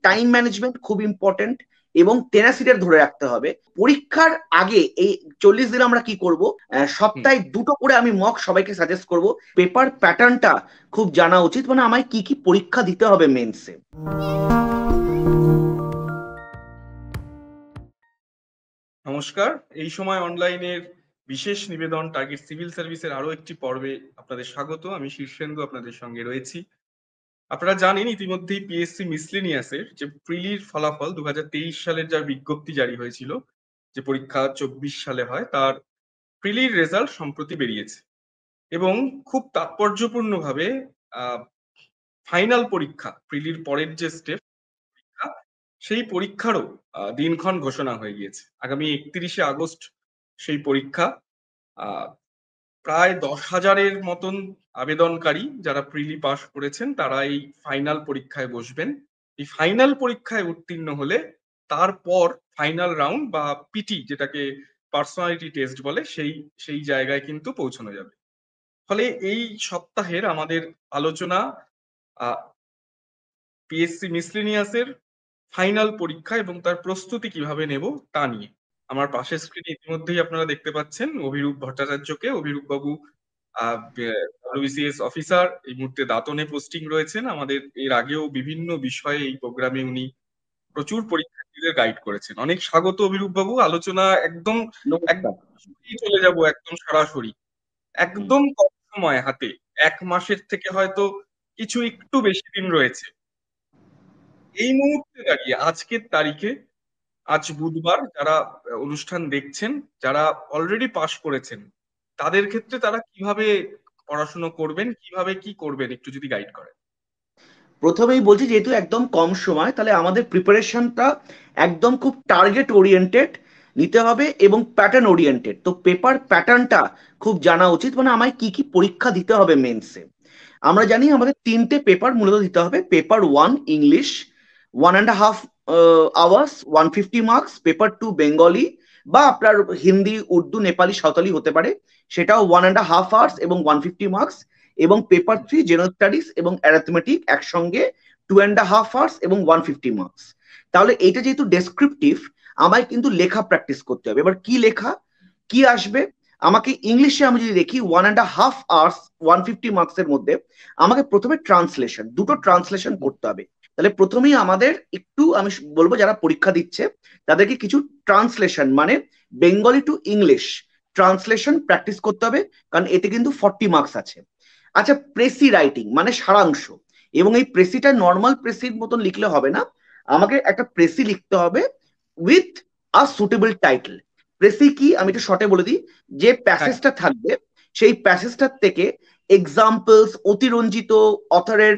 Time management খুব important এবং tenacity ধরে রাখতে হবে। পরীক্ষার আগে এই 40 দিন আমরা কি করব, সপ্তাহে 2টো করে আমি মক সবাইকে সাজেস্ট করব। পেপার প্যাটার্নটা খুব জানা উচিত, মানে আমায় কি কি পরীক্ষা দিতে হবে মেন্সে। নমস্কার, এই সময় অনলাইনের বিশেষ নিবেদন টার্গেট সিভিল সার্ভিসের আরো একটি পর্বে আপনাদের স্বাগত। আমি শীর্ষেন্দু আপনাদের সঙ্গে রয়েছি। আপনারা জানেন ইতিমধ্যেই পিএসসি মিসলেনিয়াসের যে প্রিলির ফলাফল 2023 সালের যার বিজ্ঞপ্তি জারি হয়েছিল, যে পরীক্ষা 24 সালে হয়, তার প্রিলির রেজাল্ট সম্প্রতি বেরিয়েছে এবং খুব তাৎপর্যপূর্ণভাবে ফাইনাল পরীক্ষা, প্রিলির পরের যে স্টেপ পরীক্ষা, সেই পরীক্ষারও দিনক্ষণ ঘোষণা হয়ে গিয়েছে। আগামী 31শে আগস্ট সেই পরীক্ষা। প্রায় 10,000-এর মতন আবেদনকারী যারা প্রিলি পাস করেছেন তারা এই ফাইনাল পরীক্ষায় বসবেন। এই ফাইনাল পরীক্ষায় উত্তীর্ণ হলে তারপর ফাইনাল রাউন্ড বা পিটি, যেটাকে পার্সোনালিটি টেস্ট বলে, সেই জায়গায় কিন্তু পৌঁছানো যাবে। ফলে এই সপ্তাহের আমাদের আলোচনা পিএসসি মিসলেনিয়াসের ফাইনাল পরীক্ষা এবং তার প্রস্তুতি কিভাবে নেব তা নিয়ে। আমার পাশের স্ক্রিনে ইতিমধ্যেই আপনারা দেখতে পাচ্ছেন অভিরূপ ভট্টাচার্যকে। অভিরূপ বাবু WBCS অফিসার, এই মুহূর্তে দাঁতনে পোস্টিং রয়েছেন। আমাদের এর আগেও বিভিন্ন বিষয়ে এই প্রোগ্রামে উনি প্রচুর পরীক্ষার্থীদের গাইড করেছেন। অনেক স্বাগত অভিরূপ বাবু। আলোচনা একদম চলে যাব একদম সরাসরি। একদম কম সময় হাতে, 1 মাসের থেকে হয়তো কিছু একটু বেশি দিন রয়েছে। এই মুহূর্তে দাঁড়িয়ে আজকের তারিখে, আজ বুধবার, যারা অনুষ্ঠান দেখছেন, যারা অলরেডি পাশ করেছেন, তাদের ক্ষেত্রে তারা কিভাবে পড়াশোনা করবেন, কিভাবে কি করবেন, একটু যদি গাইড করেন। প্রথমেই বলছি, যেহেতু একদম কম সময়, তাহলে আমাদের প্রিপারেশনটা একদম খুব টার্গেট ওরিয়েন্টেড নিতে হবে এবং প্যাটার্ন ওরিয়েন্টেড। তো পেপার প্যাটার্নটা খুব জানা উচিত, মানে আমায় কি কি পরীক্ষা দিতে হবে মেন্সে। আমরা জানি আমাদের 3টে পেপার মূলত দিতে হবে। Paper 1 English 1.5 hours 150 marks, paper 2 Bengali বা আপনার হিন্দি, উর্দু, নেপালি, সাঁওতালি হতে পারে, সেটাও 1.5 আওয়ার্স এবং 150 মার্কস, এবং পেপার 3 জেনারেল স্টাডিজ এবং অ্যারিথমেটিক একসঙ্গে 2.5 আওয়ার্স এবং 150 মার্কস। তাহলে এটা যেহেতু ডেসক্রিপটিভ, আমায় কিন্তু লেখা প্র্যাকটিস করতে হবে। এবার কি লেখা, কি আসবে আমাকে ইংলিশে? আমি যদি দেখি 1.5 আওয়ার্স 150 মার্কসের মধ্যে আমাকে প্রথমে ট্রান্সলেশন, 2টো ট্রান্সলেশন করতে হবে। তাহলে প্রথমেই আমাদের একটু, আমি বলবো যারা পরীক্ষা দিচ্ছে তাদেরকে কিছু ট্রান্সলেশন, মানে Bengali to English translation practice করতে হবে, কারণ এতে কিন্তু 40 মার্কস আছে। আচ্ছা, প্রেসি রাইটিং মানে সারাংশ, এবং এই প্রেসিটা নর্মাল প্রেসির মতন লিখলে হবে না, আমাকে একটা প্রেসি লিখতে হবে with a suitable title. Precis কি আমি একটু শর্টে বলে দিই। যে প্যাসেজটা থাকবে সেই প্যাসেজটার থেকে এক্সাম্পলস, অতিরঞ্জিত অথরের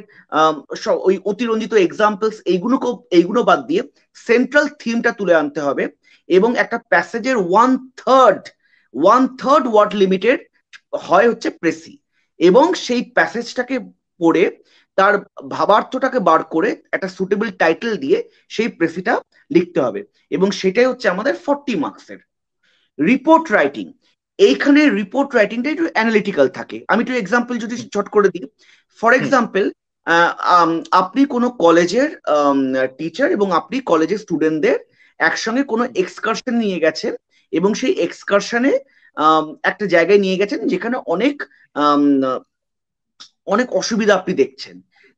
ওই অতিরঞ্জিত এক্সাম্পলস, এইগুলো বাদ দিয়ে সেন্ট্রাল থিমটা তুলে আনতে হবে, এবং একটা প্যাসেজের 1/3 ওয়ার্ড লিমিটেড হয় হচ্ছে প্রেসি, এবং সেই প্যাসেজটাকে পড়ে তার ভাবার্থটাকে বার করে একটা সুটেবল টাইটেল দিয়ে সেই প্রেসিটা লিখতে হবে, এবং সেটাই হচ্ছে আমাদের 40 মার্কসের। রিপোর্ট রাইটিং, এইখানে রিপোর্ট রাইটিংটা একটু অ্যানালিটিক্যাল থাকে। আমি একটু এক্সাম্পল যদি শর্ট করে দিই, ফর এক্সাম্পল আপনি কোনো কলেজের টিচার এবং আপনি কলেজের স্টুডেন্টদের একসঙ্গে কোনো এক্সকারশন নিয়ে গেছেন, এবং সেই এক্সকারশনে একটা জায়গায় নিয়ে গেছেন যেখানে অনেক অসুবিধা আপনি দেখছেন।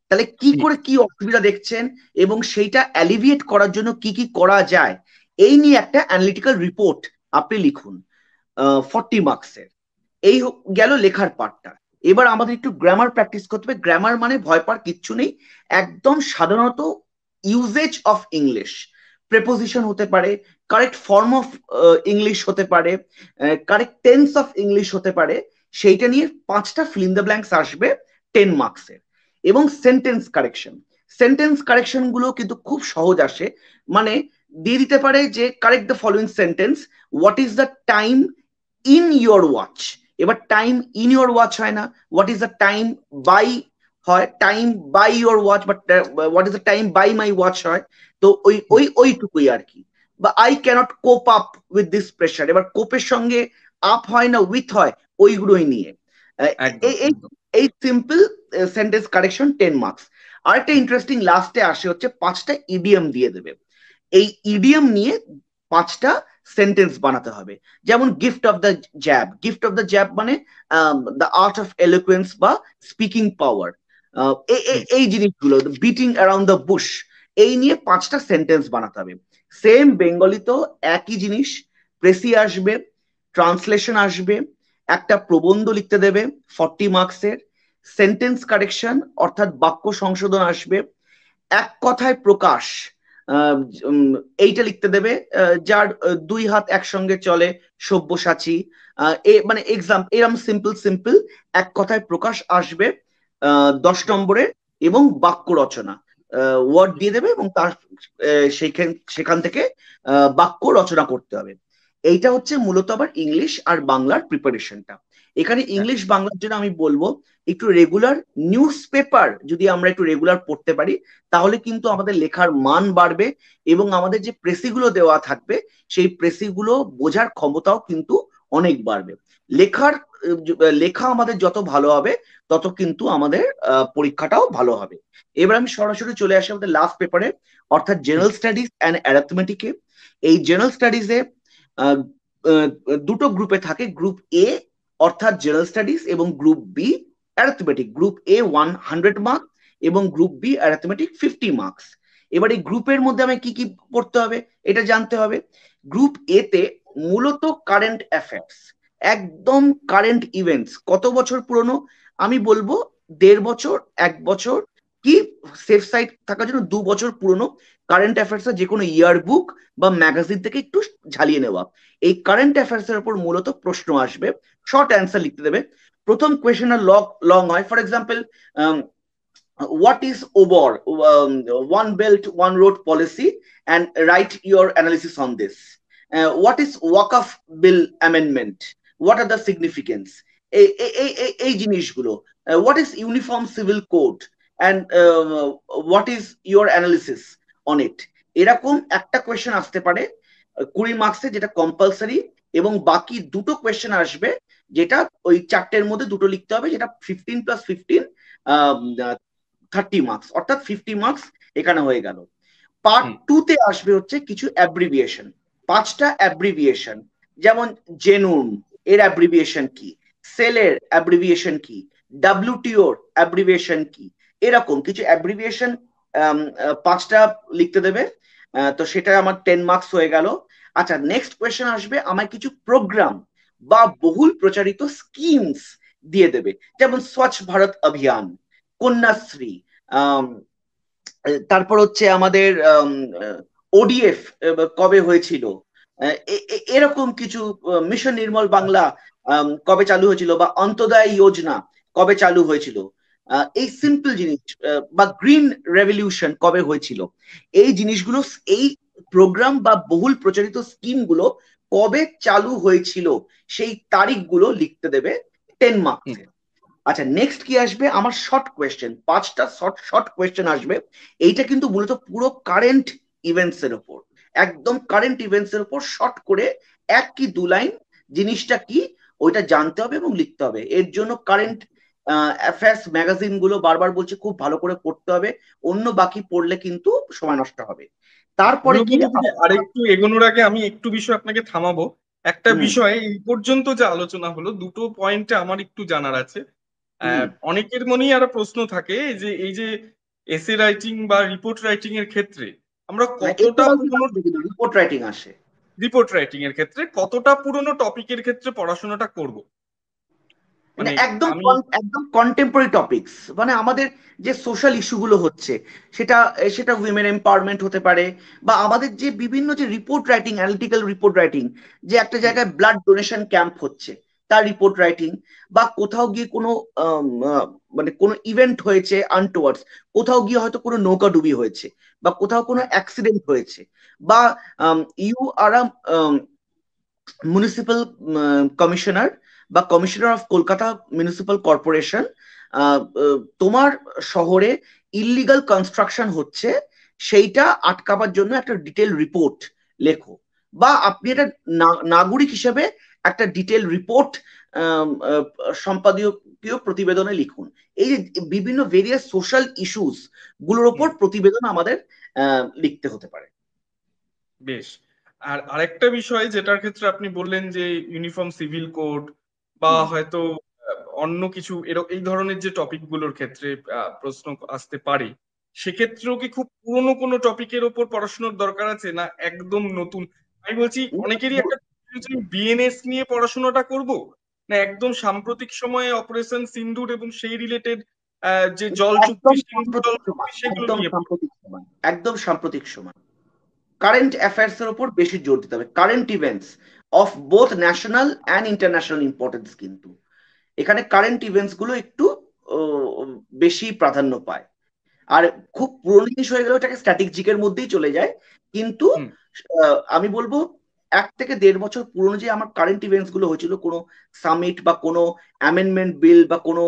তাহলে কি করে কি অসুবিধা দেখছেন এবং সেইটা অ্যালিভিয়েট করার জন্য কি কি করা যায়, এই নিয়ে একটা অ্যানালিটিক্যাল রিপোর্ট আপনি লিখুন 40 মার্কসের। এই গেল লেখার পার্টটা। এবার আমাদের একটু গ্রামার প্র্যাকটিস করতে হবে। গ্রামার মানে ভয় পাওয়ার কিচ্ছু নেই, একদম সাধারণত ইউজেজ অফ ইংলিশ, প্রেপোজিশন হতে পারে, কারেক্ট ফর্ম অফ ইংলিশ হতে পারে, কারেক্ট টেন্স অফ ইংলিশ হতে পারে, সেইটা নিয়ে 5টা ফিল ইন দ্য ব্ল্যাঙ্কস আসবে 10 মার্কসের। এবং সেন্টেন্স কারেকশন গুলো কিন্তু খুব সহজ আসে, মানে দিয়ে দিতে পারে যে correct the following sentence, what is the time in your watch. এবার টাইম ইন ইয়োর ওয়াচ হয় না, what is the time by হয়, time by your watch, but what is the time by my watch হয়। তো ওইটুকুই আর কি। বা I cannot cope up with this pressure, এবার কোপের সঙ্গে আপ হয় না উইথ হয়, ওইগুলোই নিয়ে এই সিম্পল সেন্টেন্স কারেকশন 10 মার্কস। আরেকটা ইন্টারেস্টিং লাস্টে আসে হচ্ছে 5টা ইডিএম দিয়ে দেবে। এই ইডিএম নিয়ে 5টা সেন্টেন্স বানাতে হবে। যেমন gift of the jab, gift of the jab মানে দ্য আর্ট অফ এলোকুয়েন্স বা স্পিকিং পাওয়ার, এই জিনিসগুলো, বিটিং অ্যারাউন্ড দ্য বুশ, এই নিয়ে 5টা সেন্টেন্স বানাতে হবে। সেম বেঙ্গলিতেও একই জিনিস, প্রেসি আসবে, ট্রান্সলেশন আসবে, একটা প্রবন্ধ লিখতে দেবে 40 মার্কসের, সেন্টেন্স কারেকশন অর্থাৎ বাক্য সংশোধন আসবে, এক কথায় প্রকাশ, আহ, এইটা লিখতে দেবে, যার 2 হাত একসঙ্গে চলে, সব্যসাচী, মানে এক্সাম, এরম সিম্পল সিম্পল এক কথায় প্রকাশ আসবে 10 নম্বরে, এবং বাক্য রচনা ওয়ার্ড দিয়ে দেবে, এবং তার সেখান থেকে বাক্য রচনা করতে হবে। এইটা হচ্ছে মূলত আবার ইংলিশ আর বাংলার প্রিপারেশনটা। এখানে ইংলিশ বাংলার জন্য আমি বলবো একটু রেগুলার নিউজ পেপার যদি আমরা একটু রেগুলার পড়তে পারি, তাহলে কিন্তু আমাদের লেখার মান বাড়বে, এবং আমাদের যে প্রেসিগুলো দেওয়া থাকবে সেই প্রেসিগুলো বোঝার ক্ষমতাও কিন্তু অনেক বাড়বে। লেখার লেখা আমাদের যত ভালো হবে, তত কিন্তু আমাদের পরীক্ষাটাও ভালো হবে। এবার আমি সরাসরি চলে আসি আমাদের লাস্ট পেপারে, অর্থাৎ জেনারেল স্টাডিজ অ্যান্ড অ্যারিথমেটিকে। এই জেনারেল স্টাডিজে দুটো গ্রুপে থাকে, গ্রুপ এ অর্থাৎ জেনারেল স্টাডিজ, এবং group B arithmetic. Group A 100 marks এবং গ্রুপ বি অ্যারিথমেটিক 50 মার্কস। এবার এই গ্রুপের মধ্যে আমি কি কি পড়তে হবে এটা জানতে হবে। গ্রুপ এ তে মূলত কারেন্ট অ্যাফেয়ার্স, একদম কারেন্ট ইভেন্টস, কত বছর পুরনো আমি বলবো 1.5 বছর, 1 বছর, কি সেফ সাইড থাকার জন্য 2 বছর পুরনো কারেন্ট অ্যাফেয়ার্স যে কোনো ইয়ার বুক বা ম্যাগাজিন থেকে একটু ঝালিয়ে নেওয়া। এই কারেন্ট অ্যাফেয়ার্স এর উপর মূলত প্রশ্ন আসবে, শর্ট অ্যান্সার লিখতে দেবে। প্রথম কোয়েশ্চেন লং হয়, for example what is OBOR, one belt one road policy, and write your analysis on this. What is Waqf bill amendment, what are the significance, এই জিনিসগুলো, what is uniform civil code, and what is your analysis on it। এরকম একটা question আসতে পারে 20 মার্কসে, যেটা compulsory, এবং বাকি দুটো কোয়েশ্চেন আসবে যেটা ওই 4টের মধ্যে দুটো লিখতে হবে, যেটা 15 + 15 30 মার্কস, অর্থাৎ 50 মার্কস এখানে হয়ে গেল। পার্ট 2 তে আসবে হচ্ছে কিছু অ্যাব্রিভিয়েশন, 5টা অ্যাব্রিভিয়েশন, যেমন জেনুন এর অ্যাব্রিভিয়েশন কি, সেলের অ্যাব্রিভিয়েশন কি, ডাব্লিউটিওর অ্যাব্রিভিয়েশন কি, এরকম কিছু অ্যাব্রিভিয়েশন 5টা লিখতে দেবে। তো সেটা আমার 10 মার্কস হয়ে গেল। আচ্ছা, নেক্সট কোয়েশ্চেন আসবে, আমার কিছু প্রোগ্রাম বা বহুল প্রচারিত স্কিমস দিয়ে দেবে, যেমন স্বচ্ছ ভারত অভিযান, কন্যাশ্রী, তারপর হচ্ছে আমাদের ওডিএফ কবে হয়েছিল, এরকম কিছু, মিশন নির্মল বাংলা কবে চালু হয়েছিল, বা অন্তোদয় যোজনা কবে চালু হয়েছিল, এই সিম্পল জিনিস, বা গ্রিন রেভলিউশন কবে হয়েছিল, এই জিনিসগুলো, এই প্রোগ্রাম বা বহুল প্রচারিত স্কিমগুলো কবে চালু হয়েছিল সেই তারিখগুলো লিখতে দেবে 10 মার্কসে। আচ্ছা, নেক্সট কি আসবে আমার শর্ট কোয়েশ্চেন, 5টা শর্ট কোয়েশ্চেন আসবে। এইটা কিন্তু মূলত পুরো কারেন্ট ইভেন্টস এর উপর, একদম কারেন্ট ইভেন্টস এর উপর শর্ট করে 1 কি 2 লাইন জিনিসটা কি ওইটা জানতে হবে এবং লিখতে হবে। এর জন্য কারেন্ট অ্যাফেয়ার্স ম্যাগাজিন গুলো বারবার বলছে খুব ভালো করে পড়তে হবে, অন্য বাকি পড়লে কিন্তু সময় নষ্ট হবে। তারপরে কি, আরেকটু এগোনোর আগে আমি একটু বিষয় আপনাকে থামাবো। একটা বিষয় এই পর্যন্ত যে আলোচনা হলো, দুটো পয়েন্টে আমার একটু জানার আছে। অনেকের মনেই আরো প্রশ্ন থাকে যে এই যে এসে রাইটিং বা রিপোর্ট রাইটিং এর ক্ষেত্রে আমরা কতটা পুরনো, রিপোর্ট রাইটিং আসে, রিপোর্ট রাইটিং এর ক্ষেত্রে কতটা পুরনো টপিকের ক্ষেত্রে পড়াশোনাটা করব। মানে একদম একদম কন্টেম্পোরারি টপিকস, মানে আমাদের যে সোশ্যাল ইস্যুগুলো হচ্ছে, সেটা সেটা উইমেন এম্পাওয়ারমেন্ট হতে পারে, বা আমাদের যে বিভিন্ন যে report writing, analytical report writing, যে একটা জায়গায় ব্লাড ডোনেশন ক্যাম্প হচ্ছে তার রিপোর্ট রাইটিং, বা কোথাও গিয়ে কোনো মানে কোনো ইভেন্ট হয়েছে আনটুয়ার্ডস, কোথাও গিয়ে হয়তো কোনো নৌকাডুবি হয়েছে, বা কোথাও কোনো অ্যাক্সিডেন্ট হয়েছে, বা you are a municipal commissioner বা commissioner of Kolkata municipal corporation, তোমার শহরে ইললিগাল কনস্ট্রাকশন হচ্ছে, সেইটা আটকাবার জন্য একটা ডিটেল রিপোর্ট লেখো। বা আপনি একটা নাগরিক হিসেবে একটা ডিটেল রিপোর্ট সম্পাদকীয় প্রতিবেদনে লিখুন। এই যে বিভিন্ন ভেরিয়াস সোশ্যাল ইস্যুস গুলোর ওপর প্রতিবেদন আমাদের লিখতে হতে পারে। বেশ। আর আরেকটা বিষয় যেটার ক্ষেত্রে আপনি বললেন যে ইউনিফর্ম সিভিল কোড বা হয়তো অন্য কিছু এই ধরনের যে টপিক গুলোর ক্ষেত্রে প্রশ্ন আসতে পারে, সেক্ষেত্রেও কি খুব পুরনো কোনো টপিকের ওপর পড়াশোনার দরকার আছে, না একদম নতুন? আমি বলছি অনেকেরই একটা বিএনএস নিয়ে পড়াশোনাটা করব, না একদম সাম্প্রতিক সময়ে অপারেশন সিন্দুর এবং সেই রিলেটেড যে জল চুক্তি, একদম সিন্ধু জল সাম্প্রতিক চুক্তি, সময়, সেগুলো একদম নিয়ে সাম্প্রতিক সময়, একদম সাম্প্রতিক সময়। কারেন্ট অ্যাফেয়ার্স এর উপর বেশি জোর দিতে হবে, current events of both national and international importance. কিন্তু এখানে কারেন্ট ইভেন্টস গুলো একটু বেশি প্রাধান্য পায়। আর খুব পুরনো জিনিস হয়ে গেলে ওটাকে স্ট্যাটিক জিকের মধ্যেই চলে যায়। কিন্তু হুম আমি বলবো 1 থেকে 1.5 বছর পুরনো যে আমার কারেন্ট ইভেন্টস গুলো হয়েছিল, কোনো সামিট বা কোনো অ্যামেন্ডমেন্ট বিল বা কোনো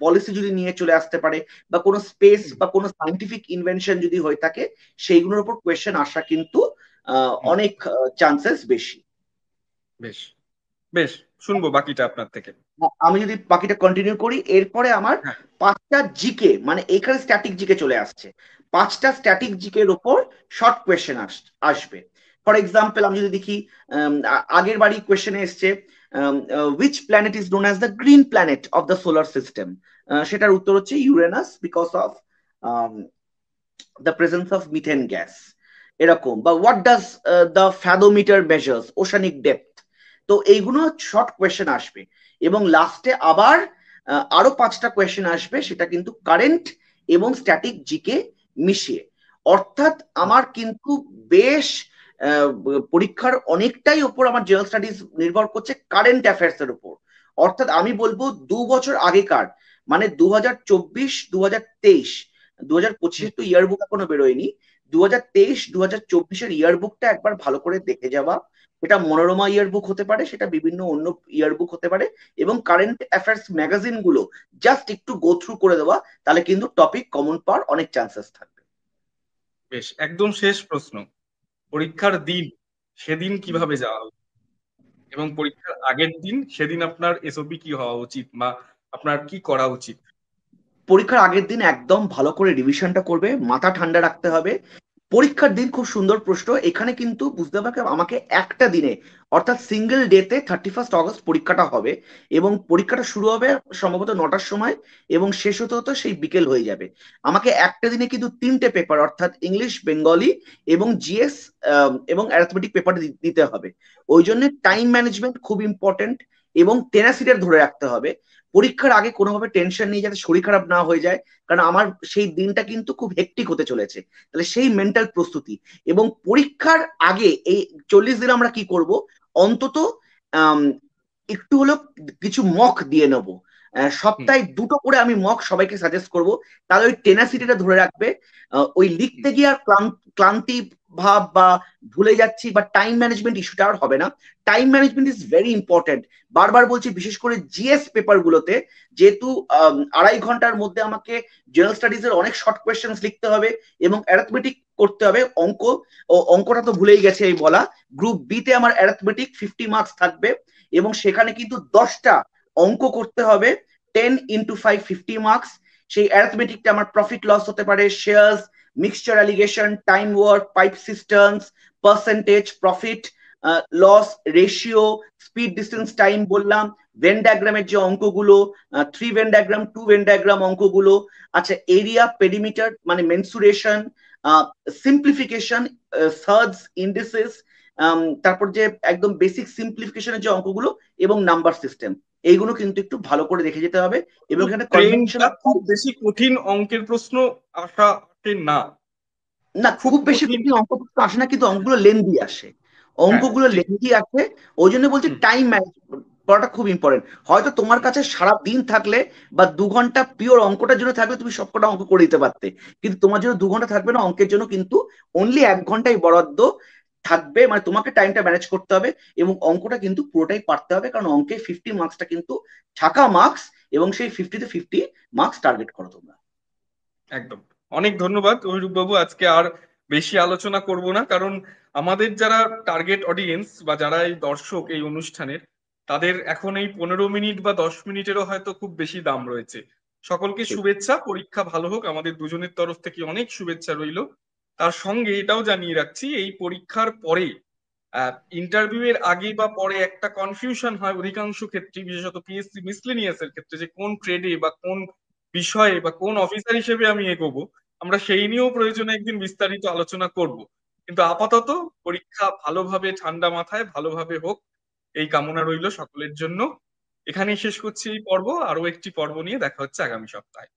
পলিসি যদি নিয়ে চলে আসতে পারে, বা কোনো স্পেস হুম বা কোনো সাইন্টিফিক ইনভেনশন যদি হয়ে থাকে, সেইগুলোর উপর কোয়েশ্চেন আসা কিন্তু হুম অনেক চান্সেস বেশি। বেশ বেশ, শুনবো বাকিটা আপনার থেকে। আমি যদি বাকিটা কন্টিনিউ করি, এরপরে আমার হ্যাঁ 5টা জিকে, মানে এখানে স্ট্যাটিক জিকে চলে আসছে। 5টা স্ট্যাটিক জিকের উপর শর্ট কোয়েশ্চেন আসবে। ফর এক্সাম্পল আমি যদি দেখি, আগের বারই কোয়েশ্চেনে এসছে which planet is known as the green planet of the solar system. সেটার উত্তর হচ্ছে Uranus, because of the presence of methane gas. এরকম, বা what does the fathometer measures oceanic depth. তো এইগুলো শর্ট কোয়েশ্চেন আসবে। এবং লাস্টে আবার আরো 5টা কোয়েশ্চেন আসবে, সেটা কিন্তু কারেন্ট এবং স্ট্যাটিক জিকে মিশিয়ে। অর্থাৎ আমার কিন্তু বেশ পরীক্ষার অনেকটাই ওপর আমার জেনারেল স্টাডিজ নির্ভর করছে কারেন্ট অ্যাফেয়ার্স এর উপর। অর্থাৎ আমি বলবো 2 বছর আগেকার, মানে 2024 2023, 2025 তো ইয়ার বুক এখনো বেরোয়নি, 2023 2024 ইয়ার বুকটা একবার ভালো করে দেখে যাওয়া। এটা মনোরমা ইয়ার বুক হতে পারে, সেটা বিভিন্ন অন্য ইয়ার বুক হতে পারে, এবং কারেন্ট অ্যাফেয়ার্স ম্যাগাজিন গুলো জাস্ট একটু গো থ্রু করে দেওয়া, তাহলে কিন্তু টপিক কমন পাওয়ার অনেক চান্সেস থাকবে। বেশ, একদম শেষ প্রশ্ন, পরীক্ষার দিন সেদিন কিভাবে যাওয়া উচিত, এবং পরীক্ষার আগের দিন সেদিন আপনার এসওপি কি হওয়া উচিত, বা আপনার কি করা উচিত? পরীক্ষার আগের দিন একদম ভালো করে রিভিশনটা করবে, মাথা ঠান্ডা রাখতে হবে। পরীক্ষার দিন, খুব সুন্দর প্রশ্ন, এখানে কিন্তু বুঝতে হবে আমাকে একটা দিনে, অর্থাৎ সিঙ্গেল ডেতে 31 অগস্ট পরীক্ষাটা হবে। এবং পরীক্ষাটা শুরু হবে সম্ভবত 9টার সময়, এবং শেষ হতে হতে সেই বিকেল হয়ে যাবে। আমাকে একটা দিনে কিন্তু 3টে পেপার, অর্থাৎ ইংলিশ, বেঙ্গলি এবং জিএস এবং অ্যারিথমেটিক পেপার দিতে হবে। ওই জন্য টাইম ম্যানেজমেন্ট খুব ইম্পর্টেন্ট, এবং টেনাসিটি ধরে রাখতে হবে। পরীক্ষার আগে কোনোভাবে টেনশন নিয়ে যাতে শরীর খারাপ না হয়ে যায়, কারণ আমার সেই দিনটা কিন্তু খুব হেক্টিক হতে চলেছে। তাহলে সেই মেন্টাল প্রস্তুতি। এবং পরীক্ষার আগে এই 40 দিন আমরা কি করব, অন্তত আম, একটু হলেও কিছু মক দিয়ে নেব। হুম সপ্তাহে 2টো করে আমি মক সবাইকে সাজেস্ট করব। তাহলে ওই টেনাসিটিটা ধরে রাখবে। ওই হুম লিখতে গিয়ে আর ক্লান্তি ভাব বা ভুলে যাচ্ছি বা টাইম ম্যানেজমেন্ট ইস্যুটা আর হবে না। Time management is very important. বারবার বলছি, বিশেষ করে জিএস পেপার গুলোতে, যেহেতু 2.5 ঘন্টার মধ্যে আমাকে জেনারেল স্টাডিজ এর অনেক শর্ট কোয়েশ্চেন লিখতে হবে, এবং অ্যারিথমেটিক করতে হবে, অঙ্ক। ও অঙ্কটা তো ভুলেই গেছে এই বলা। গ্রুপ বি তে আমার অ্যারিথমেটিক 50 মার্কস থাকবে, এবং সেখানে কিন্তু 10টা অঙ্ক করতে হবে। 10 × 5 50 মার্কস। সেই অ্যারিথমেটিকটা আমার প্রফিট লস হতে পারে, shares, mixture alligation, time work, pipe systems, percentage, profit loss ratio, speed distance time বললাম, ভেন ডায়াগ্রামের যে অঙ্কগুলো, 3 ভেন ডায়াগ্রাম, 2 ভেন ডায়াগ্রাম অঙ্কগুলো। আচ্ছা, এরিয়া, পেরিমিটার মানে মেনসুরেশন, সিম্পলিফিকেশন, সার্চ, ইন্ডিসেস, তারপর যে একদম বেসিক সিম্পলিফিকেশনের যে অঙ্কগুলো, এবং নাম্বার সিস্টেম, এইগুলো কিন্তু একটু ভালো করে দেখে যেতে হবে। এবং এখানে ট্রেনটা কনভেনশনাল, খুব বেশি কঠিন অঙ্কের প্রশ্ন আসে না, না খুব খুব বেশি কঠিন। কঠিন অঙ্ক প্রশ্ন আসে না, কিন্তু অঙ্কগুলো লেন্দি আসে। হ্যাঁ অঙ্কগুলো ঠিক। লেন্দি আসে। ওই জন্য বলছি হুম টাইম ম্যানেজমেন্ট করাটা খুব ইম্পর্টেন্ট। হয়তো তোমার হুম কাছে সারা দিন থাকলে, বা 2 ঘন্টা পিওর অঙ্কটার জন্য থাকলে, তুমি সবকটা অঙ্ক করে দিতে পারতে। কিন্তু তোমার জন্য 2 ঘন্টা থাকবে না অঙ্কের জন্য, কিন্তু অনলি 1 ঘন্টাই বরাদ্দ থাকবে, মানে তোমাকে টাইমটা ম্যানেজ করতে হবে। এবং অঙ্কটা কিন্তু পুরোটাই পারতে হবে, কারণ অঙ্কে 50 মার্কসটা কিন্তু ছাকা মার্কস, এবং সেই 50-তে 50 মার্কস টার্গেট করো তোমরা। একদম। অনেক ধন্যবাদ অভিরূপ বাবু, আজকে আর বেশি আলোচনা করব না, কারণ আমাদের যারা টার্গেট অডিয়েন্স বা যারা এই দর্শক এই অনুষ্ঠানের, তাদের এখন এই 15 মিনিট বা 10 মিনিটেরও হয়তো খুব বেশি দাম রয়েছে। সকলকে ঠিক। শুভেচ্ছা, পরীক্ষা ভালো হোক, আমাদের দুজনের তরফ থেকে অনেক শুভেচ্ছা রইলো। তার সঙ্গে এটাও জানিয়ে রাখছি, এই পরীক্ষার পরে ইন্টারভিউ এর আগে বা পরে একটা কনফিউশন হয় অধিকাংশ ক্ষেত্রে, বিশেষত পিএসসি মিসলেনিয়াস এর ক্ষেত্রে, যে কোন ট্রেডে বা কোন বিষয়ে বা কোন অফিসার হিসেবে আমি এগোবো। আমরা সেই নিয়েও প্রয়োজনে একদিন বিস্তারিত আলোচনা করব। কিন্তু আপাতত পরীক্ষা ভালোভাবে ঠান্ডা মাথায় ভালোভাবে হোক, এই কামনা রইল সকলের জন্য। এখানেই শেষ করছি এই পর্ব। আরো একটি পর্ব নিয়ে দেখা হচ্ছে আগামী সপ্তাহে।